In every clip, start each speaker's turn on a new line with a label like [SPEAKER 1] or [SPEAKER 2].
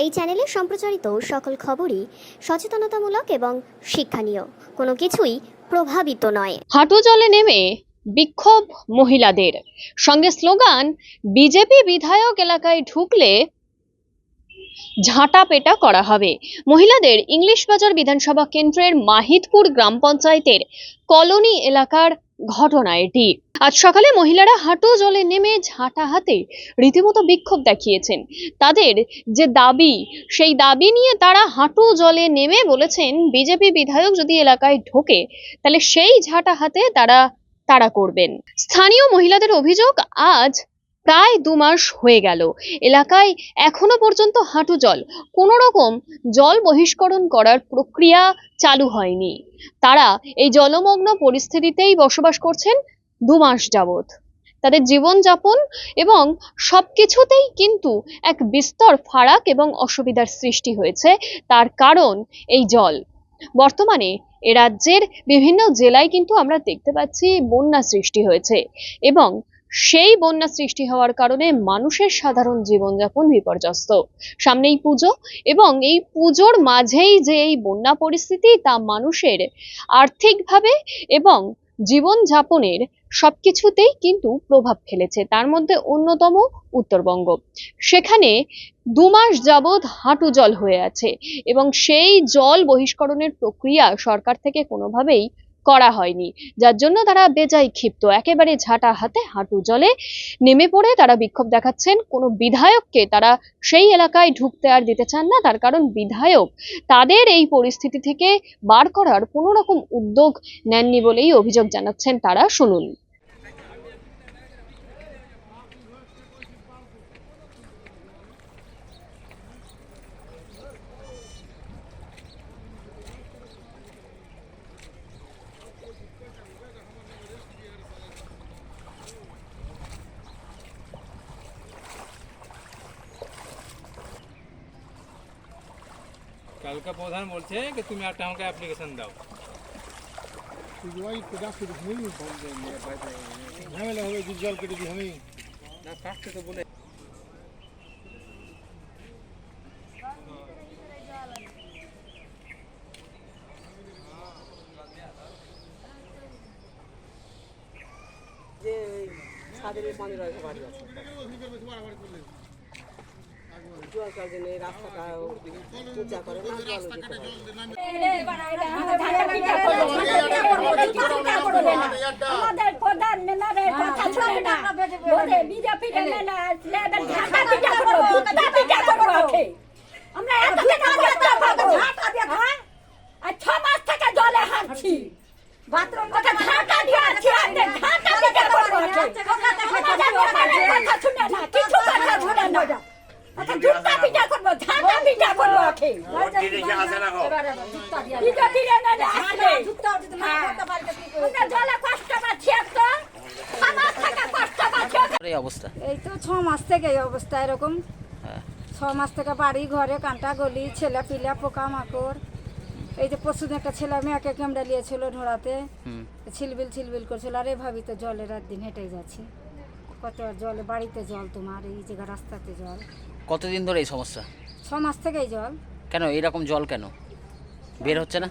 [SPEAKER 1] এই চ্যানেলে সম্প্রচারিত সকল খবরই সচেতনতামূলক এবং শিক্ষণীয়, কোনো কিছুই প্রভাবিত নয়।
[SPEAKER 2] হাঁটু জলে নেমে বিক্ষোভ মহিলাদের, সঙ্গে স্লোগান বিজেপি বিধায়ক এলাকায় ঢুকলে ঝাঁটা পেটা করা হবে। মহিলাদের ইংলিশ বাজার বিধানসভা কেন্দ্রের মাহিদপুর গ্রাম পঞ্চায়েতের কলোনি এলাকার ঘটনা এটি। আজ সকালে মহিলারা হাঁটু জলে নেমে ঝাঁটা হাতে রীতিমতো বিক্ষোভ দেখিয়েছেন। তাদের যে দাবি, সেই দাবি নিয়ে তারা হাঁটু জলে নেমে বলেছেন বিজেপি বিধায়ক যদি এলাকায় ঢোকে তাহলে সেই ঝাঁটা হাতে তারা করবেন। স্থানীয় মহিলাদের অভিযোগ, আজ প্রায় 2 মাস হয়ে গেল এলাকায় এখনো পর্যন্ত হাঁটু জল, কোনো রকম জল বহিষ্করণ করার প্রক্রিয়া চালু হয়নি। তারা এই জলমগ্ন পরিস্থিতিতেই বসবাস করছেন 2 মাস যাবৎ। তাদের জীবনযাপন এবং সবকিছুতেই কিন্তু এক বিস্তর ফারাক এবং অসুবিধার সৃষ্টি হয়েছে। তার কারণ এই জল। বর্তমানে এ রাজ্যের বিভিন্ন জেলায় কিন্তু আমরা দেখতে পাচ্ছি বন্যা সৃষ্টি হয়েছে এবং সেই বন্যা সৃষ্টি হওয়ার কারণে মানুষের সাধারণ জীবনযাপন বিপর্যস্ত। সামনেই পুজো এবং এই পুজোর মাঝেই যে এই বন্যা পরিস্থিতি, তা মানুষের আর্থিকভাবে এবং জীবনযাপনের সবকিছুতেই কিন্তু প্রভাব ফেলেছে। তার মধ্যে অন্যতম উত্তরবঙ্গ, সেখানে 2 মাস যাবৎ হাঁটু জল হয়ে আছে এবং সেই জল বহিষ্করণের প্রক্রিয়া সরকার থেকে কোনোভাবেই করা হয়নি, যার জন্য তারা বেজায় ক্ষিপ্ত। একেবারে ঝাঁটা হাতে হাঁটু জলে নেমে পড়ে তারা বিক্ষোভ দেখাচ্ছেন। কোনো বিধায়ককে তারা সেই এলাকায় ঢুকতে আর দিতে চান না, তার কারণ বিধায়ক তাদের এই পরিস্থিতি থেকে বার করার কোনো রকম উদ্যোগ নেননি বলেই অভিযোগ জানাচ্ছেন তারা। শুনুন।
[SPEAKER 3] কালকা প্রধান বলছে যে তুমি একটা আমাকে অ্যাপ্লিকেশন দাও। ঝামেলা হবে, জল কেটে দিই আমি না, কাটতে তো বলে
[SPEAKER 4] যে ছাদের পানি রয়েছে বাড়ি আছে জল কাল জন্য রাস্তাটা পূজা করে না, জল
[SPEAKER 5] আমাদের প্রধান মেলারের কথা শুনে না, বলে বিজেপি মেলা লেবেল ঢাকা পিটা করব, পিটা করব। আমরা এতদিন আর 6 মাস থেকে জলে হাঁটছি, বাথরুম থেকে ঢাকা দিয়ে আছি, আমাদের ঢাকা পিটা করব। আমাদের কথা শুনে না, কিছু কথা শুনে না, আচ্ছা জুতা পিটা করব, ঢাকা পিটা করব। বিজেপি মেলা আসলে আমরা জলে কষ্ট পাচ্ছি, একটা 6 মাস থেকে কষ্ট পাচ্ছি।
[SPEAKER 6] এই অবস্থা,
[SPEAKER 7] এই তো 6 মাস থেকে এই অবস্থা এরকম। 6 মাস থেকে বাড়ি ঘরে কাঁটা গলি, ছেলে পিলা, পোকা মাকড়। এই যে পরশুদিন একটা ছেলে মেয়েকে ক্যামেরা নিয়েছিল ঢোড়াতে, ছিলবিল করছিল। আর এভাবেই তো জলে রাত দিন হেঁটে যাচ্ছি। কত আর জলে, বাড়িতে জল, তোমার এই জায়গা রাস্তাতে জল।
[SPEAKER 6] কতদিন ধরে এই সমস্যা?
[SPEAKER 7] 6 মাস থেকেই জল।
[SPEAKER 6] কেন এইরকম জল কেন বের হচ্ছে না?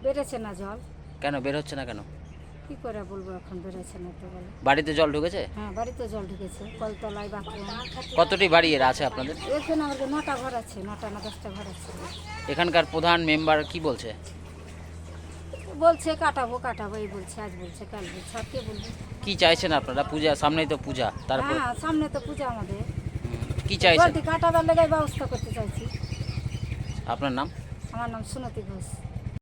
[SPEAKER 7] বেড়েছে না জল,
[SPEAKER 6] কেন বের হচ্ছে না কেন?
[SPEAKER 7] কি করে বলবো, এখন বেড়েছে না তো বলে।
[SPEAKER 6] বাড়িতে জল ঢুকেছে?
[SPEAKER 7] হ্যাঁ, বাড়িতে জল ঢুকেছে, কলতলায়, বাথরুম।
[SPEAKER 6] কতটি বাড়ি এর আছে আপনাদের?
[SPEAKER 7] এখানে আমাদের 9টা ঘর আছে, 9টা না 10টা ঘর আছে।
[SPEAKER 6] এখানকার প্রধান মেম্বার কি বলছে?
[SPEAKER 7] বলছে কাটাবো এই বলছে, আজ বলছে কাল বলছে, আর কে বলবে।
[SPEAKER 6] কি চাইছেন আপনারা? পূজা সামনেই তো পূজা, তারপর
[SPEAKER 7] হ্যাঁ সামনে তো পূজা আমাদের।
[SPEAKER 6] কি চাইছেন?
[SPEAKER 7] কাটাবার লেগে ব্যবস্থা করতে চাইছি।
[SPEAKER 6] আপনার নাম?
[SPEAKER 7] আমার নাম সুনতি ঘোষ।